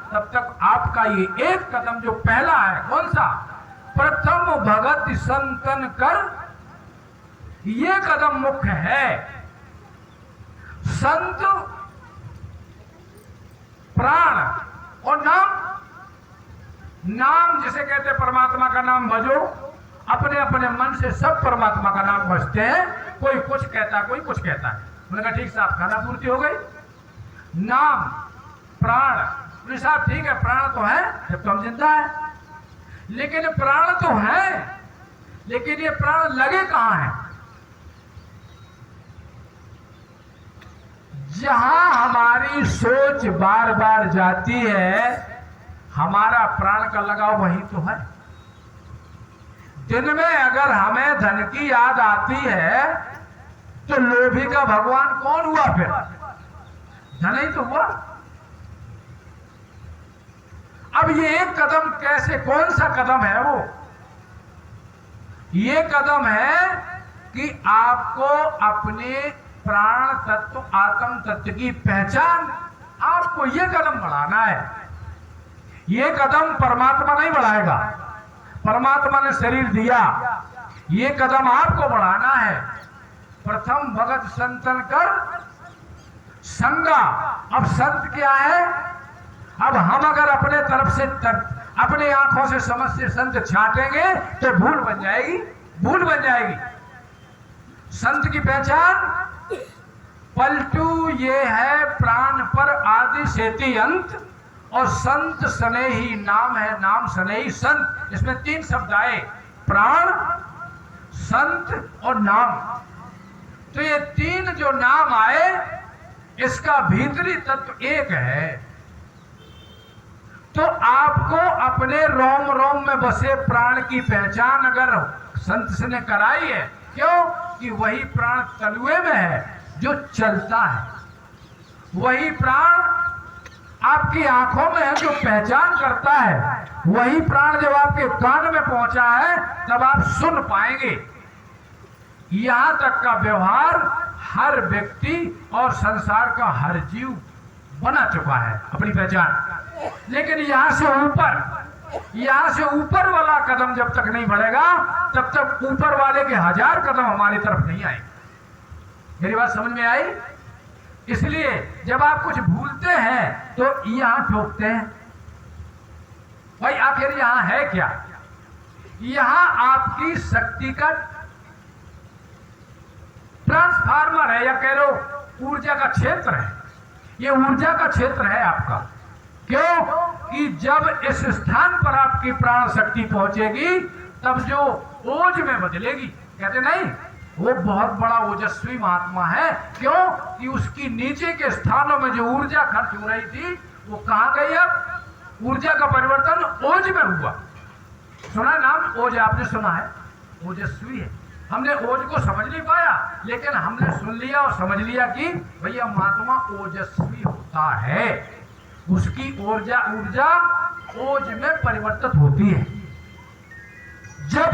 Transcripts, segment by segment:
तब तक आपका ये एक कदम जो पहला है, कौन सा? प्रथम भगत संतन कर, ये कदम मुख्य है। संत, प्राण और नाम। नाम जिसे कहते हैं परमात्मा का नाम भजो, अपने अपने मन से सब परमात्मा का नाम भजते हैं। कोई कुछ कहता, कोई कुछ कहता है। मैंने कहा ठीक साहब, खाना पूर्ति हो गई। नाम, प्राण, साहब ठीक है, प्राण तो है जब तो हम जिंदा है, लेकिन प्राण तो है, लेकिन ये प्राण लगे कहां है? जहां हमारी सोच बार बार जाती है, हमारा प्राण का लगाव वही तो है। दिन में अगर हमें धन की याद आती है तो लोभी का भगवान कौन हुआ? फिर धन ही तो हुआ। अब ये एक कदम कैसे, कौन सा कदम है वो? ये कदम है कि आपको अपने प्राण तत्व, आत्म तत्व की पहचान, आपको ये कदम बढ़ाना है। ये कदम परमात्मा नहीं बढ़ाएगा, परमात्मा ने शरीर दिया, ये कदम आपको बढ़ाना है। प्रथम भगत संतन कर संगा। अब संत क्या है? अब हम अगर अपने तरफ से अपने आंखों से समझ से संत छाटेंगे तो भूल बन जाएगी, भूल बन जाएगी। संत की पहचान पलटू ये है, प्राण पर आदि सेति अंत, और संत सने ही नाम है, नाम सने ही संत। इसमें तीन शब्द आए, प्राण, संत और नाम। तो ये तीन जो नाम आए, इसका भीतरी तत्व एक है। तो आपको अपने रोम रोम में बसे प्राण की पहचान अगर संत से ने कराई है, क्यों? कि वही प्राण तलुए में है जो चलता है, वही प्राण आपकी आंखों में है जो पहचान करता है, वही प्राण जब आपके कान में पहुंचा है तब आप सुन पाएंगे। यहां तक का व्यवहार हर व्यक्ति और संसार का हर जीव बना चुका है अपनी पहचान। लेकिन यहां से ऊपर वाला कदम जब तक नहीं बढ़ेगा, तब तक ऊपर वाले के 1000 कदम हमारी तरफ नहीं आएंगे। मेरी बात समझ में आई? इसलिए जब आप कुछ भूलते हैं तो यहां ठोकते हैं, भाई आखिर यहां है क्या? यहां आपकी शक्ति का ट्रांसफार्मर है, या कह लो ऊर्जा का क्षेत्र है। ये ऊर्जा का क्षेत्र है आपका। क्यों? कि जब इस स्थान पर आपकी प्राण शक्ति पहुंचेगी तब जो ओज में बदलेगी। कहते नहीं, वो बहुत बड़ा ओजस्वी महात्मा है। क्यों? कि उसकी नीचे के स्थानों में जो ऊर्जा खर्च हो रही थी वो कहां गई? अब ऊर्जा का परिवर्तन ओज में हुआ। सुना नाम ओज? आपने सुना है? ओजस्वी है। हमने ओज को समझ नहीं पाया, लेकिन हमने सुन लिया और समझ लिया कि भैया महात्मा ओजस्वी होता है, उसकी ऊर्जा ओज में परिवर्तित होती है। जब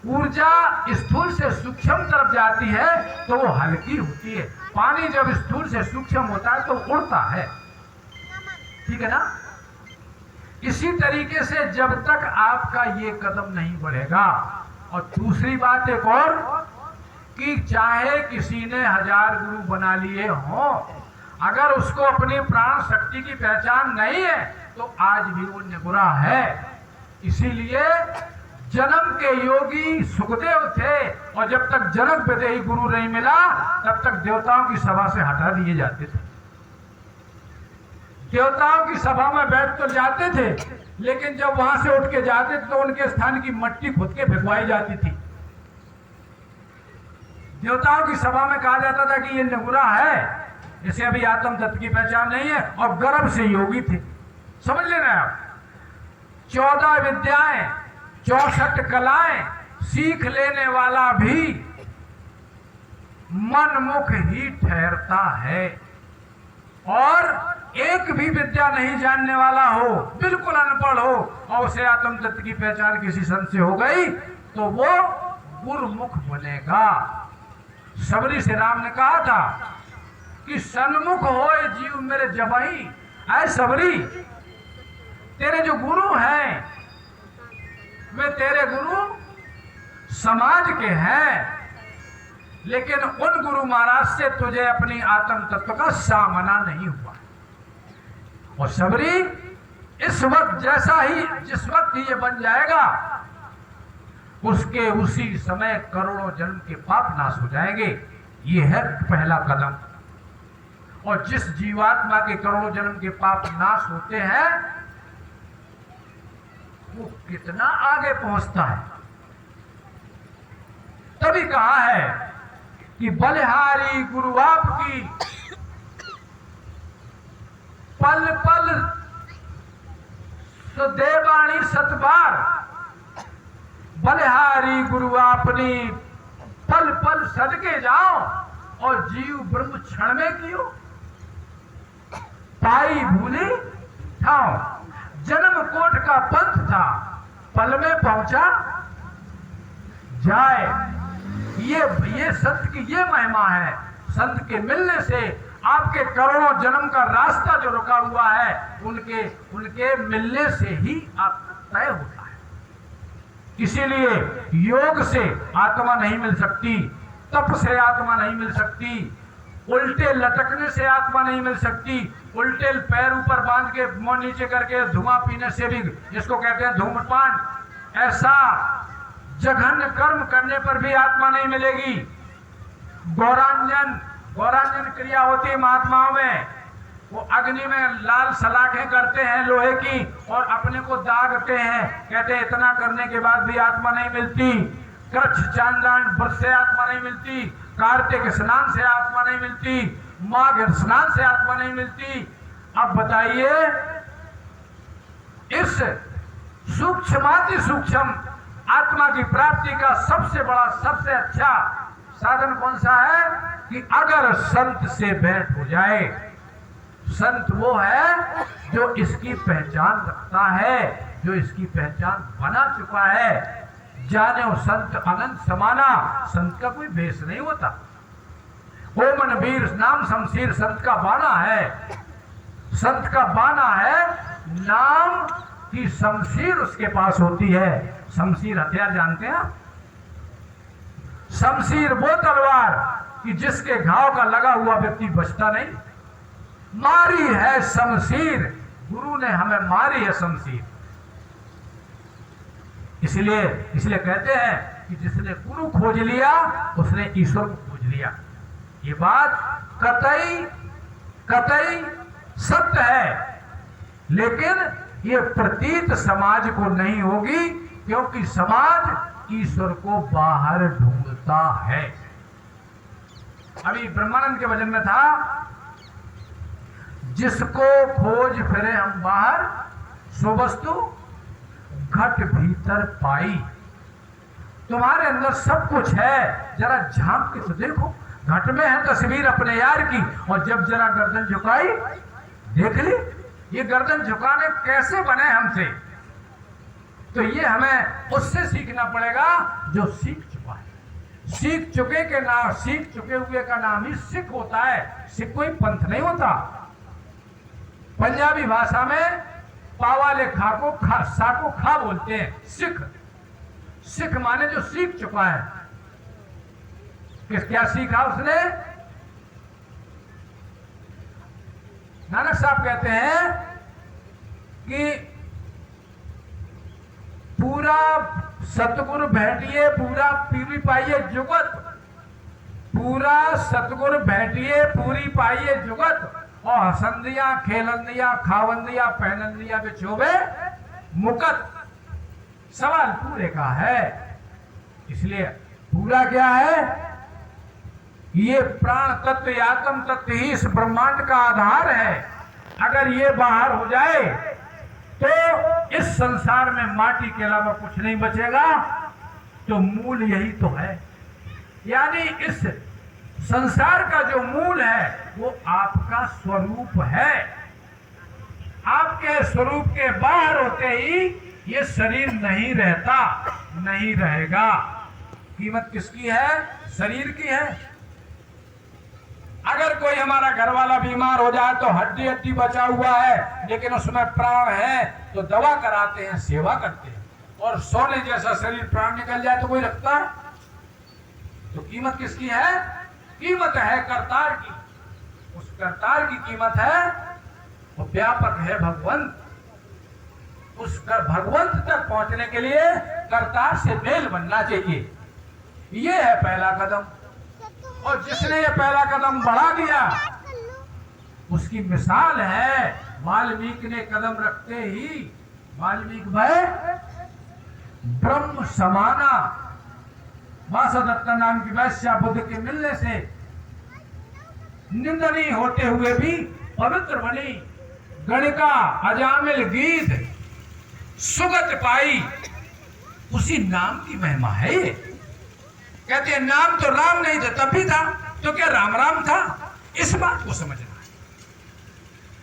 ऊर्जा स्थूल से सूक्ष्म तरफ जाती है तो वो हल्की होती है। पानी जब स्थूल से सूक्ष्म होता है तो उड़ता है, ठीक है ना? इसी तरीके से जब तक आपका ये कदम नहीं बढ़ेगा। और दूसरी बात एक और, कि चाहे किसी ने 1000 गुरु बना लिए हों, अगर उसको अपनी प्राण शक्ति की पहचान नहीं है तो आज भी वो निगुरा है। इसीलिए जन्म के योगी सुखदेव थे, और जब तक जनक विदेही गुरु नहीं मिला तब तक देवताओं की सभा से हटा दिए जाते थे। देवताओं की सभा में बैठ तो जाते थे, लेकिन जब वहां से उठ के जाते थे तो उनके स्थान की मट्टी खुद के भिगवाई जाती थी। देवताओं की सभा में कहा जाता था कि ये निगुरा है, इसे अभी आत्म तत्व की पहचान नहीं है, और गर्भ से योगी थे। समझ लेना आप, 14 विद्याएं, 64 कलाएं सीख लेने वाला भी मनमुख ही ठहरता है। और एक भी विद्या नहीं जानने वाला हो, बिल्कुल अनपढ़ हो, और उसे आत्म तत्व की पहचान किसी संत से हो गई तो वो गुरुमुख बनेगा। सबरी से राम ने कहा था कि सन्मुख होए जीव मेरे जबही। ऐ सबरी, तेरे जो गुरु हैं वे तेरे गुरु समाज के हैं, लेकिन उन गुरु महाराज से तुझे अपनी आत्म तत्व का सामना नहीं हुआ। और शबरी इस वक्त जैसा ही जिस वक्त ये बन जाएगा उसके उसी समय करोड़ों जन्म के पाप नाश हो जाएंगे। ये है पहला कदम। और जिस जीवात्मा के करोड़ों जन्म के पाप नाश होते हैं वो कितना आगे पहुंचता है। तभी कहा है कि बलिहारी गुरु आपकी पल पल सुदेवाणी सतबार। बलिहारी गुरु आपनी पल पल सदके जाओ और जीव ब्रह्म क्षण में कियो। पाई भूली ठाओ, जन्म कोट का पंथ था पल में पहुंचा जाए। ये संत की ये महिमा है। संत के मिलने से आपके करोड़ों जन्म का रास्ता जो रुका हुआ है उनके मिलने से ही आपका तय होता है। इसीलिए योग से आत्मा नहीं मिल सकती, तप से आत्मा नहीं मिल सकती, उल्टे लटकने से आत्मा नहीं मिल सकती, उल्टे पैर ऊपर बांध के मुंह नीचे करके धुआं पीने से भी, जिसको कहते हैं धूम्रपान, ऐसा जघन्य कर्म करने पर भी आत्मा नहीं मिलेगी। गौरांजन क्रिया होती है महात्माओं में। वो अग्नि में लाल सलाखें करते हैं लोहे की और अपने को दागते हैं, कहते हैं इतना करने के बाद भी आत्मा नहीं मिलती। कृच्छ चांद्रायण व्रत से आत्मा नहीं मिलती, कार्तिक स्नान से आत्मा नहीं मिलती, माघ स्नान से आत्मा नहीं मिलती। अब बताइए इस सूक्ष्माति सूक्ष्म आत्मा की प्राप्ति का सबसे बड़ा सबसे अच्छा साधन कौन सा है कि अगर संत से भेंट हो जाए। संत वो है जो इसकी पहचान रखता है, जो इसकी पहचान बना चुका है। जाने वो संत अनंत समाना, संत का कोई भेष नहीं होता। ओ मन वीर नाम शमशीर संत का बाना है। संत का बाना है, नाम की शमशीर उसके पास होती है। शमशीर हथियार जानते हैं? शमशीर वो तलवार कि जिसके घाव का लगा हुआ व्यक्ति बचता नहीं। मारी है शमशीर, गुरु ने हमें मारी है शमशीर। इसलिए कहते हैं कि जिसने गुरु खोज लिया उसने ईश्वर को खोज लिया। ये बात कतई सत्य है, लेकिन ये प्रतीत समाज को नहीं होगी, क्योंकि समाज ईश्वर को बाहर ढूंढता है। अभी ब्रह्मानंद के वचन में था, जिसको खोज फिरे हम बाहर, सो वस्तु घट भीतर पाई। तुम्हारे अंदर सब कुछ है, जरा झांक के तो देखो। घट में है तस्वीर अपने यार की, और जब जरा गर्दन झुकाई देख ली। ये गर्दन झुकाने कैसे बने हमसे? तो ये हमें उससे सीखना पड़ेगा जो सीख चुका है। सीख चुके हुए का नाम ही सिख होता है। सिख कोई पंथ नहीं होता। पंजाबी भाषा में पावाले खा को खा बोलते हैं। सिख माने जो सीख चुका है। क्या सीखा उसने? नानक साहब कहते हैं कि पूरा सतगुरु भेटिए पूरा पूरी पाइए जुगत। पूरा सतगुरु भेटिए पूरी पाइए जुगत। और हसंदिया खेलंदिया खावंदिया पहनंदिया बिछोवे मुकत। सवाल पूरे का है। इसलिए पूरा क्या है? ये प्राण तत्व आत्म तत्व ही इस ब्रह्मांड का आधार है। अगर ये बाहर हो जाए तो इस संसार में माटी के अलावा कुछ नहीं बचेगा। तो मूल यही तो है। यानी इस संसार का जो मूल है वो आपका स्वरूप है। आपके स्वरूप के बाहर होते ही ये शरीर नहीं रहता, नहीं रहेगा। कीमत किसकी है? शरीर की है। अगर कोई हमारा घर वाला बीमार हो जाए तो हड्डी हड्डी बचा हुआ है लेकिन उसमें प्राण है तो दवा कराते हैं, सेवा करते हैं। और सोने जैसा शरीर प्राण निकल जाए तो कोई रखता है? तो कीमत किसकी है? कीमत है करतार की। उस करतार की कीमत है, वो व्यापक है भगवंत। उस भगवंत तक पहुंचने के लिए करतार से मेल बनना चाहिए। ये है पहला कदम। और जिसने ये पहला कदम बढ़ा दिया उसकी मिसाल है वाल्मीकि ने कदम रखते ही वाल्मीकि भाई ब्रह्म समाना। वासुदत्ता नाम की वैश्या बुद्ध के मिलने से निंदनीय होते हुए भी पवित्र बनी। गणिका अजामिल गीत सुगत पाई। उसी नाम की महिमा है ये। कहते हैं नाम तो राम नहीं था तब भी था, तो क्या राम राम था? इस बात को समझना है।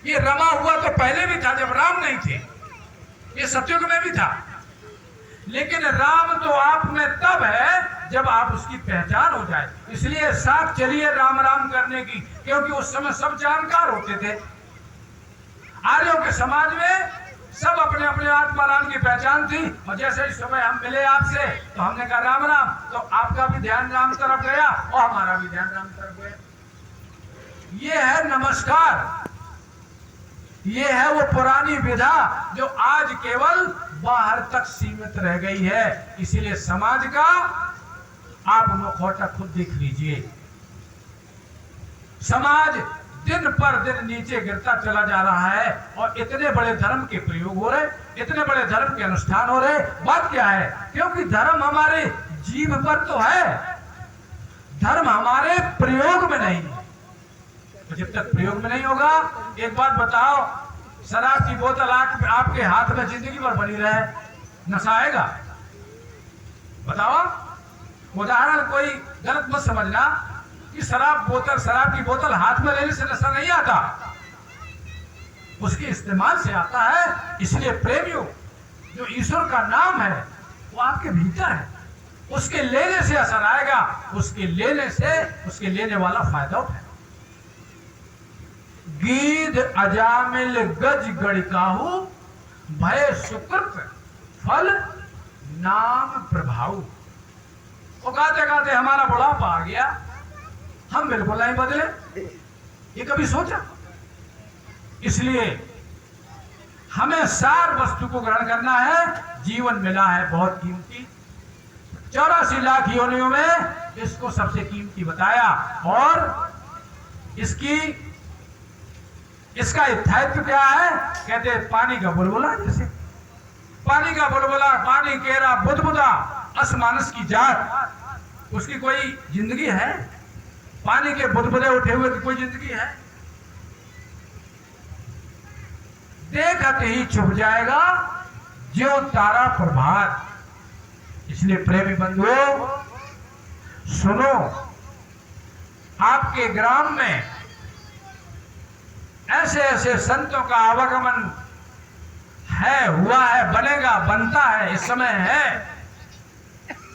ये रमा हुआ तो पहले भी था जब राम नहीं थे, ये सतयुग में भी था। लेकिन राम तो आप में तब है जब आप उसकी पहचान हो जाए। इसलिए साथ चलिए राम राम करने की, क्योंकि उस समय सब जानकार होते थे। आर्यों के समाज में सब अपने अपने आत्माराम की पहचान थी। और जैसे इस समय हम मिले आपसे तो हमने कहा राम राम, तो आपका भी ध्यान राम तरफ गया और हमारा भी ध्यान राम तरफ गया। ये है नमस्कार। ये है वो पुरानी विधा जो आज केवल बाहर तक सीमित रह गई है। इसीलिए समाज का आप मुखौटा खुद देख लीजिए। समाज दिन पर दिन नीचे गिरता चला जा रहा है और इतने बड़े धर्म के प्रयोग हो रहे, इतने बड़े धर्म के अनुष्ठान हो रहे। बात क्या है? क्योंकि धर्म हमारे जीव पर तो है, धर्म हमारे प्रयोग में नहीं। तो जब तक प्रयोग में नहीं होगा, एक बात बताओ, शराब की बोतल आपके हाथ में जिंदगी भर बनी रहे, नशा आएगा? बताओ। उदाहरण कोई गलत मत समझना कि शराब की बोतल हाथ में लेने से नशा नहीं आता, उसके इस्तेमाल से आता है। इसलिए प्रेमियों, जो ईश्वर का नाम है वो आपके भीतर है, उसके लेने से असर आएगा, उसके लेने वाला फायदा उठाए। गीध अजामिल गज गणिकाहू भय सुकृत फल नाम प्रभाव। वो गाते गाते हमारा बुढ़ापा आ गया, हम बिल्कुल नहीं बदले। ये कभी सोचा? इसलिए हमें सार वस्तु को ग्रहण करना है। जीवन मिला है बहुत कीमती, 84 लाख योनियों में इसको सबसे कीमती बताया। और इसका स्थायित्व क्या है? कहते हैं पानी का बुलबुला। जैसे पानी का बुलबुला, पानी केरा बुदबुदा असमानस की जात, उसकी कोई जिंदगी है? पानी के बुदबुदे उठे हुए की कोई जिंदगी है? देखते ही छुप जाएगा ज्यों तारा प्रभात। इसलिए प्रेमी बंधुओं सुनो, आपके ग्राम में ऐसे ऐसे संतों का आवागमन है, हुआ है, बनेगा, बनता है, इस समय है।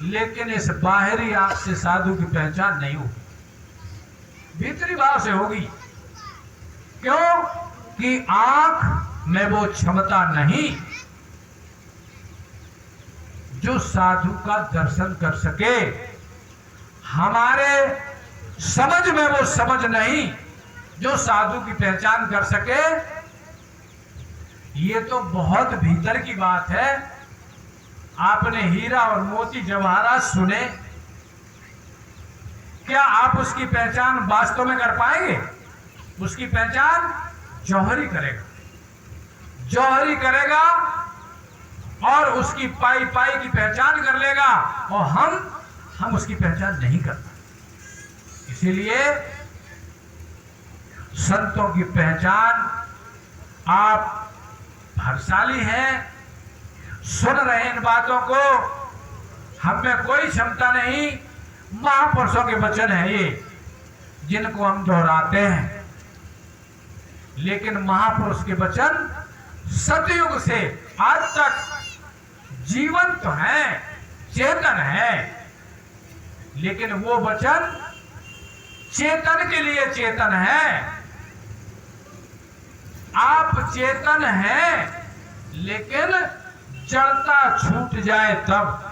लेकिन इस बाहरी आंख से साधु की पहचान नहीं होगी, भीतरी भाव से होगी। क्यों? कि आंख में वो क्षमता नहीं जो साधु का दर्शन कर सके। हमारे समझ में वो समझ नहीं जो साधु की पहचान कर सके। ये तो बहुत भीतर की बात है। आपने हीरा और मोती जवाहरात सुने, क्या आप उसकी पहचान वास्तव में कर पाएंगे? उसकी पहचान जौहरी करेगा, जौहरी करेगा और उसकी पाई पाई की पहचान कर लेगा। और हम उसकी पहचान नहीं करते। इसीलिए संतों की पहचान, आप भाग्यशाली हैं, सुन रहे इन बातों को। हम में कोई क्षमता नहीं, महापुरुषों के वचन है ये, जिनको हम दोहराते हैं। लेकिन महापुरुष के वचन सतयुग से आज तक जीवन तो है, चेतन है। लेकिन वो वचन चेतन के लिए चेतन है। आप चेतन हैं, लेकिन जड़ता छूट जाए तब